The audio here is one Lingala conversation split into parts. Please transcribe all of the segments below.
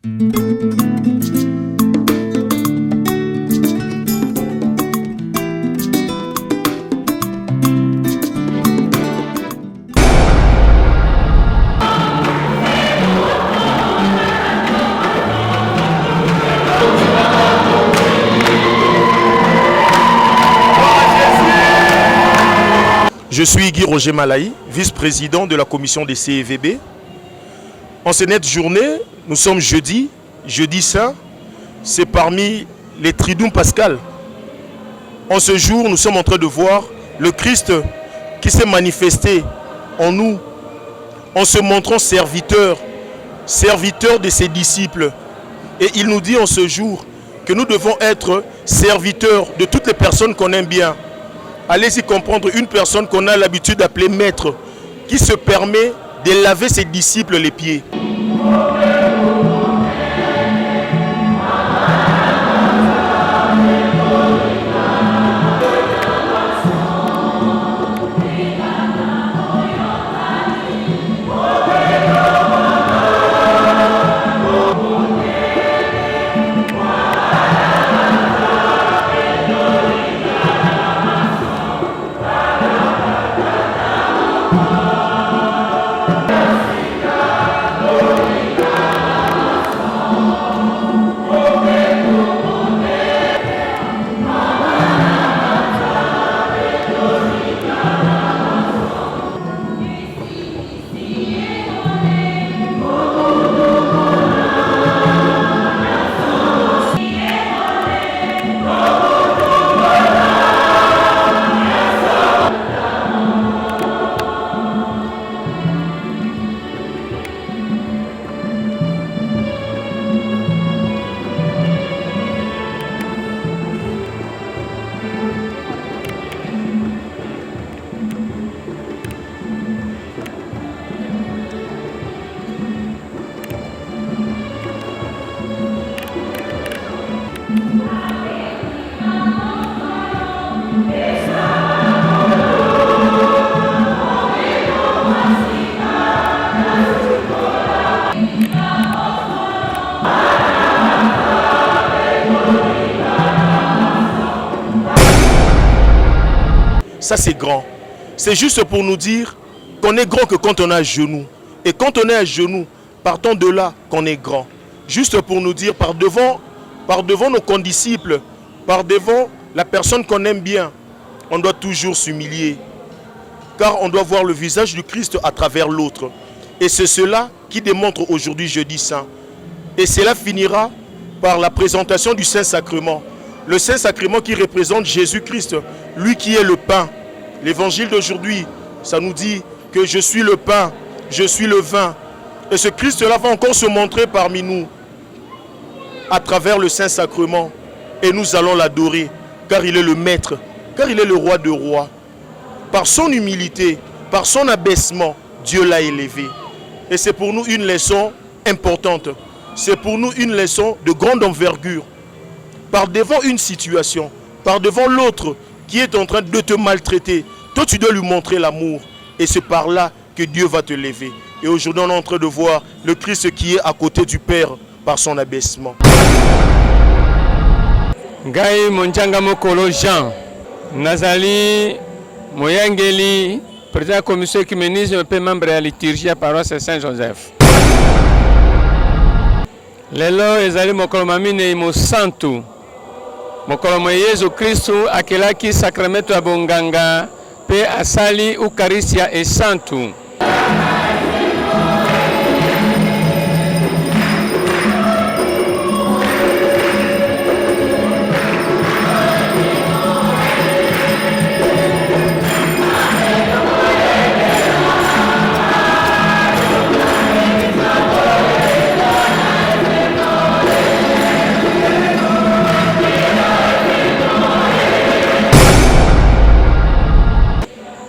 Je suis Guy Roger Malaï, vice-président de la commission des CEVB. En cette journée, nous sommes jeudi saint, c'est parmi les Triduum pascal. En ce jour, nous sommes en train de voir le Christ qui s'est manifesté en nous, en se montrant serviteur de ses disciples. Et il nous dit en ce jour que nous devons être serviteurs de toutes les personnes qu'on aime bien. Allez-y comprendre une personne qu'on a l'habitude d'appeler maître, qui se permet de laver ses disciples les pieds. Ça c'est grand. C'est juste pour nous dire qu'on est grand que quand on est à genoux. Et quand on est à genoux, partons de là qu'on est grand. Juste pour nous dire par devant nos condisciples, par devant la personne qu'on aime bien, on doit toujours s'humilier. Car on doit voir le visage du Christ à travers l'autre. Et c'est cela qui démontre aujourd'hui jeudi saint. Et cela finira par la présentation du Saint-Sacrement. Le Saint-Sacrement qui représente Jésus-Christ, lui qui est le pain. L'évangile d'aujourd'hui, ça nous dit que je suis le pain, je suis le vin. Et ce Christ-là va encore se montrer parmi nous à travers le Saint-Sacrement. Et nous allons l'adorer, car il est le maître, car il est le roi de rois. Par son humilité, par son abaissement, Dieu l'a élevé. Et c'est pour nous une leçon importante. C'est pour nous une leçon de grande envergure. Par devant une situation, par devant l'autre qui est en train de te maltraiter, toi tu dois lui montrer l'amour. Et c'est par là que Dieu va te lever. Et aujourd'hui on est en train de voir le Christ qui est à côté du Père par son abaissement. Ngai Monjanga Mokolo Jean, Nazali Moyangeli, président de la commission écuménisme et membre de la liturgie à paroisse Saint-Joseph. Lelo ezali mokolo mamine imo santu. Mokolo mwa Yesu Kristu akelaki sakramento ya bonganga pe asali Eucharistia e santu.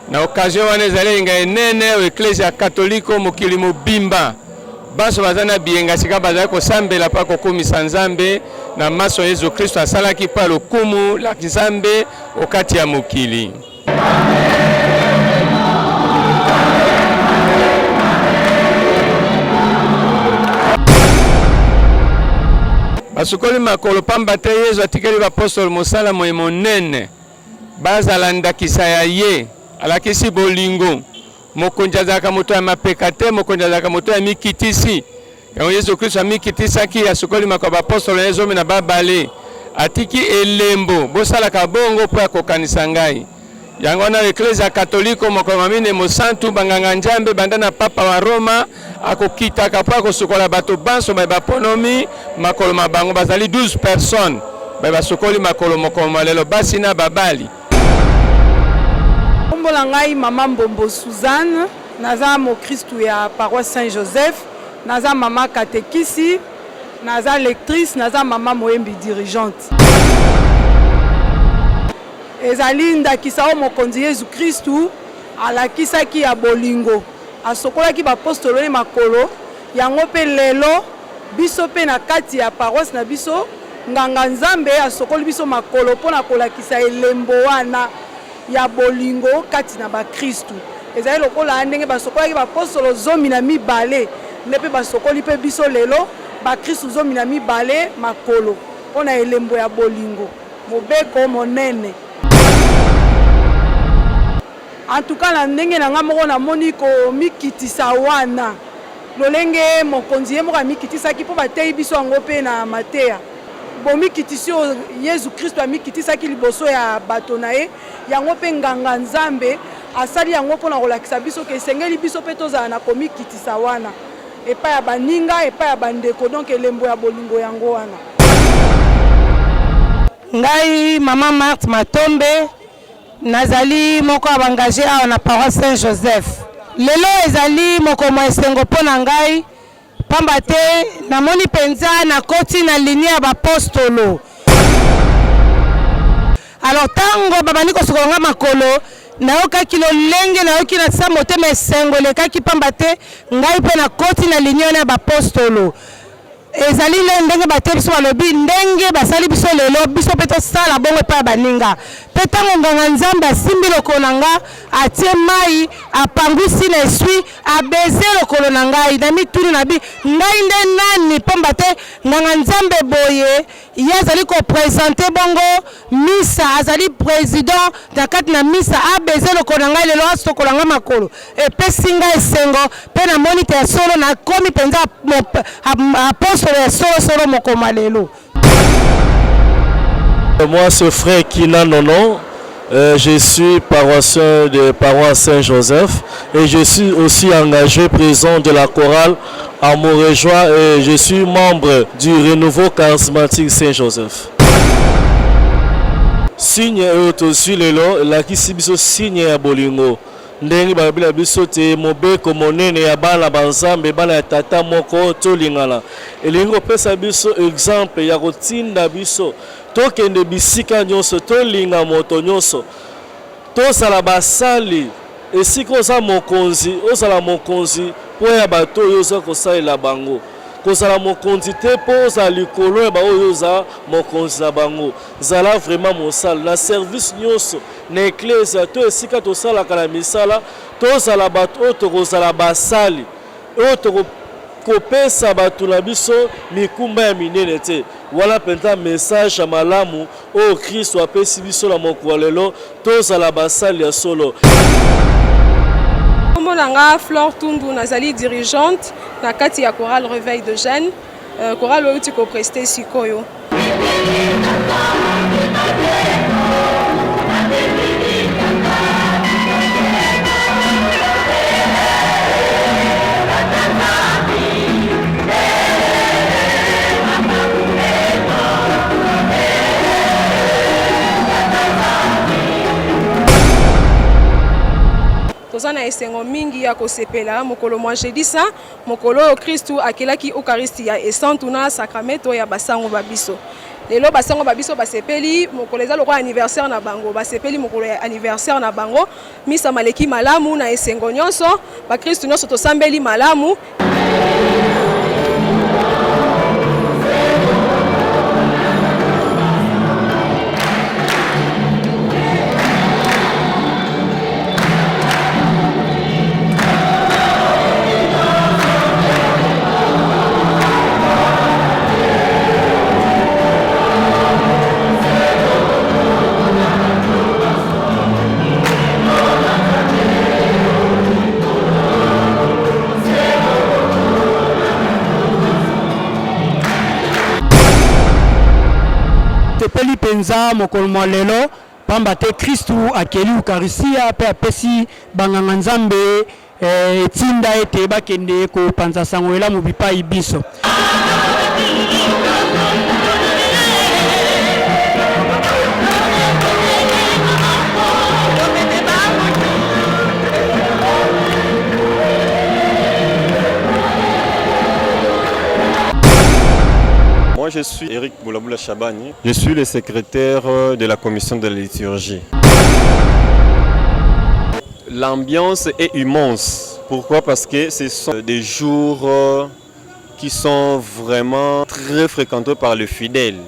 Na occasion wana ezali nga enene o Ecclesia Catholique mokili mobimba baso bazana bienga sika bazali kosambela pa kokomisa Nzambe na maso Yesu Kristo asalaki pa lokumu la Nzambe okati ya mokili. basukoli makolo pamba te Yesu atikeli bapostolo mosala moye monene bazala ndakisa ya ye alakisi bolingo mokonzi azalaka moto ya mapeka te mokonzi azalaka moto ya mikitisi yango Yesu Kristo amikitisaki asukoli makolo bapostolo ezomi na babale atiki elembo bosalaka bongo mpo ya kokanisa ngai yango na Eklezia Katoliko mokolo mamine mosantu banganga Nzambe banda na papa wa Roma akokitaka mpo akosukola bato banso baponomi makolo mabango bazali 12 personnes basukoli makolo mokolo malelo basi na babali. Kombola ngai mama Mbombo Suzanne naza mo Kristu ya paroisse Saint-Joseph naza mama katekisi naza lectrice naza mama moyembi dirigeante. Ezali ndakisa o mokonzi Yesu Kristu alakisaki ya bolingo asokolaki bapostolo ne makolo yango pe lelo biso pe na kati ya paroisse na biso nganga Nzambe asokoli biso makolo pona kolakisa elembo wana ya bolingo kati na ba Kristu. Ezali lokola ndenge basokolaki bapostolo zomi na mibale nepe basokoli pe biso lelo ba Kristu zomi na mibale makolo pona elembo ya bolingo mobeko monene. En tout cas na ndenge na nga moko na moni ko mikitisa wana lolenge mokonzi ye moko mikitisaki mpo batei biso yango pe na mateya bo mikitisi Yesu Kristo amikitisaki liboso ya bato na ye yango pe nganga Nzambe asali yango mpona kolakisa biso ke esengeli biso pe tozala na komikitisa wana epai ya baninga epai ya bandeko donc elembo ya bolingo yango wana. Ngai mama Marthe Matombe nazali moko abangage awa na paroisse Saint-Joseph. Lelo ezali moko mwa esengo pona ngai pamba te namoni penza na koti na linie ya bapostolo. Alors tango babani kosukolanga makolo nayokaki lolenge nayoki na sa motema esengo lekaki pamba te ngai pe na koti na linie ya bapostolo. Ezali ndenge bate biso balobi ndenge basali biso lelo biso pe tosala bongo epai ya baninga pe ntango nganga Nzambe asimbi lokolo na nga atie mai apangwisi na eswi abeze lokolo na ngai na mituni na bi ngai nde nani pamba te nganga Nzambe boye ye azali kopresente bongo misa azali président na kati na misa abeze lokolo na ngai lelo asokola nga makolo epesi ngai esengo pe na moni te ya solo nakomi mpenza apostolo ya solo mokoma lelo. Moi, ce frère Kina Nono, je suis paroissien de paroisse Saint-Joseph et je suis aussi engagé présent de la chorale à Montréjoie et je suis membre du renouveau charismatique Saint-Joseph. Signe aussi lelo la kisibiso signe ya bolingo ndenge babila biso te mobeko monene ya bana banzambe bana ya tata moko tolingana elingo pesa biso exemple ya kotinda biso tokende bisika nyonso tolinga moto nyonso tosala basali esika oza mokonzi ozala mokonzi po ya bato oyo oza kosalela bango kozala mokonzi te po ozala likolo ya baoyo oza mokonzi na bango zala vraiment mosala na service nyonso na eklezia to esika tosalaka na misala tozala bato oyo tokozala basali oyo kopesa bato na biso mikumba ya minene te wana mpenza message ya malamu oyo Kristo apesi biso na mokolo lelo tozala basali ya solo. Nanga Flore Tundu nazali dirigeante na kati ya chorale Réveil de Jeunes chorale oyo tiko prester sikoyo. Tozana esengo mingi ya kosepela mokolo mwa jeudi saint mokolo Kristu akelaki Eucharistia esantu na sakramento ya basango babiso. Lelo basango babiso basepeli mokolo eza lokola anniversaire na bango basepeli mokolo ya anniversaire na bango misa maleki malamu na esengo nyonso ba Kristu nyonso tosambeli malamu. tosepeli penza mokolo mwa lelo pamba te Kristu akeli Eucharistia pe apesi banganga Nzambe etinda ete bakende kopanza sango elamu bipai biso. Moi, je suis Eric Boulaboula Chabani. Je suis le secrétaire de la commission de la liturgie. L'ambiance est immense. Pourquoi? Parce que ce sont des jours qui sont vraiment très fréquentés par les fidèles.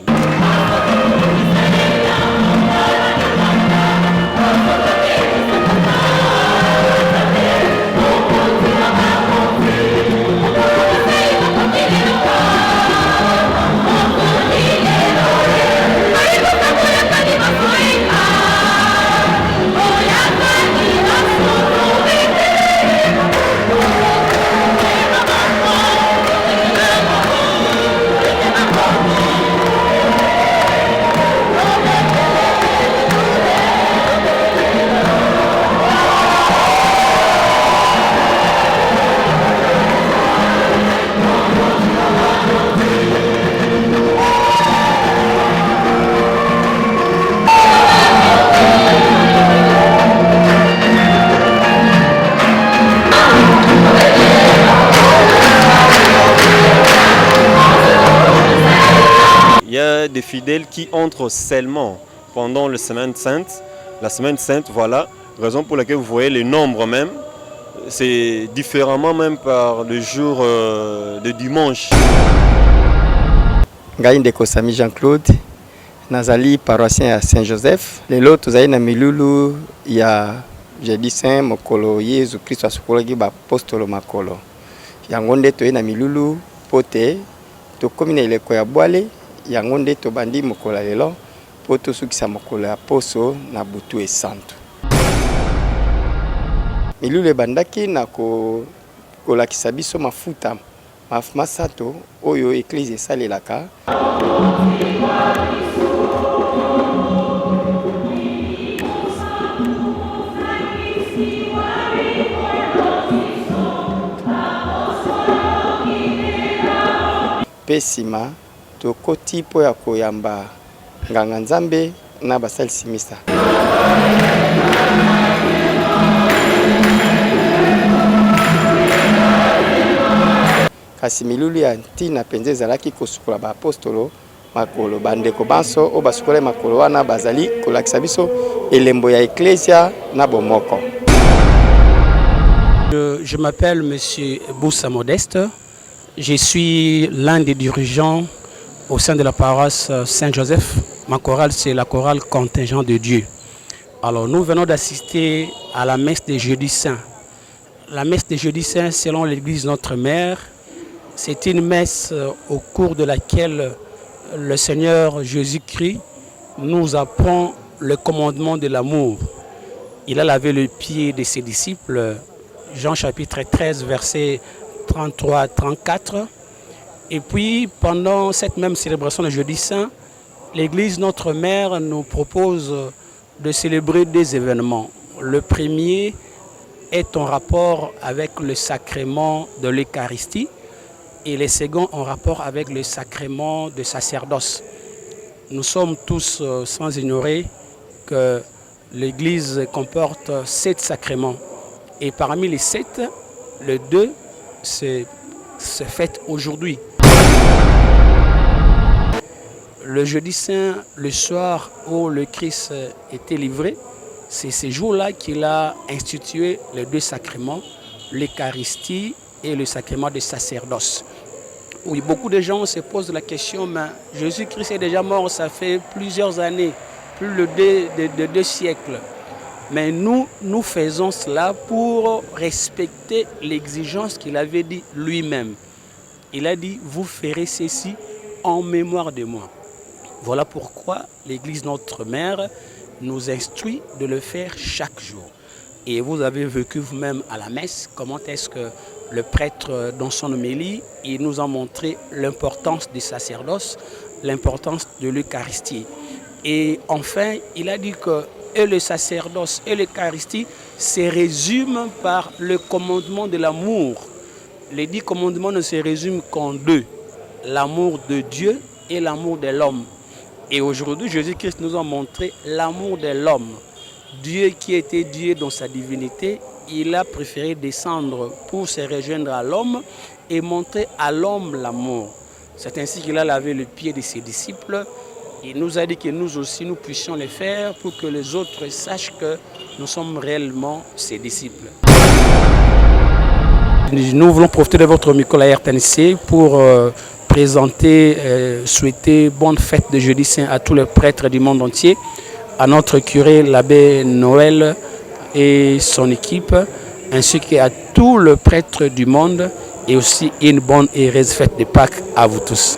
Il y a des fidèles qui entrent seulement pendant la semaine sainte. La semaine sainte, voilà, raison pour laquelle vous voyez les nombres même. C'est différemment même par le jour de dimanche. Ngai ndeko Sami Jean-Claude, nazali paroissien à Saint-Joseph. Lelo tozali na milulu ya jeudi saint mokolo Yesu Kristo asukolaki ba apostolo makolo. Yango nde toye na milulu pote tokomi na eleko ya bwale. Yango nde tobandi mokolo lelo po tosukisa mokolo ya poso na butu esantu. Milulu ebandaki na kolakisa biso mafuta masato oyo eklise esalelaka. Pesima tokoti po ya koyamba nganga Nzambe na basalisi misa. Kasi milulu ya ntina penze ezalaki kosukola ba apostolo makolo bandeko banso o basukola makolo wana bazali kolakisa biso elembo ya eklesia na bomoko. Je m'appelle Monsieur Boussa Modeste. Je suis l'un des dirigeants au sein de la paroisse Saint-Joseph. Ma chorale, c'est la chorale Contingent de Dieu. Alors, nous venons d'assister à la messe de Jeudi Saint. La messe de Jeudi Saint, selon l'Église Notre Mère, c'est une messe au cours de laquelle le Seigneur Jésus-Christ nous apprend le commandement de l'amour. Il a lavé le pied de ses disciples, Jean chapitre 13, versets 33-34. Et puis, pendant cette même célébration de Jeudi Saint, l'Église Notre Mère nous propose de célébrer des événements. Le premier est en rapport avec le sacrement de l'Eucharistie et le second en rapport avec le sacrement de sacerdoce. Nous sommes tous sans ignorer que l'Église comporte 7 sacrements. Et parmi les 7, le 2 se fête aujourd'hui. Le jeudi saint, le soir où le Christ était livré, c'est ce jour-là qu'il a institué les 2 sacrements, l'Eucharistie et le sacrement de sacerdoce. Oui, beaucoup de gens se posent la question, mais Jésus-Christ est déjà mort, ça fait plusieurs années, plus de 2 siècles. Mais nous faisons cela pour respecter l'exigence qu'il avait dit lui-même. Il a dit, vous ferez ceci en mémoire de moi. Voilà pourquoi l'Église Notre Mère nous instruit de le faire chaque jour. Et vous avez vécu vous-même à la messe comment est-ce que le prêtre, dans son homélie, il nous a montré l'importance du sacerdoce, l'importance de l'Eucharistie. Et enfin, il a dit que et le sacerdoce et l'Eucharistie se résument par le commandement de l'amour. Les 10 commandements ne se résument qu'en 2, l'amour de Dieu et l'amour de l'homme. Et aujourd'hui, Jésus-Christ nous a montré l'amour de l'homme. Dieu qui était Dieu dans sa divinité, il a préféré descendre pour se rejoindre à l'homme et montrer à l'homme l'amour. C'est ainsi qu'il a lavé le pied de ses disciples. Il nous a dit que nous aussi, nous puissions le faire pour que les autres sachent que nous sommes réellement ses disciples. Nous voulons profiter de votre micro à RTNC pour présenter, souhaiter bonne fête de Jeudi Saint à tous les prêtres du monde entier, à notre curé, l'abbé Noël et son équipe, ainsi qu'à tous les prêtres du monde, et aussi une bonne et heureuse fête de Pâques à vous tous.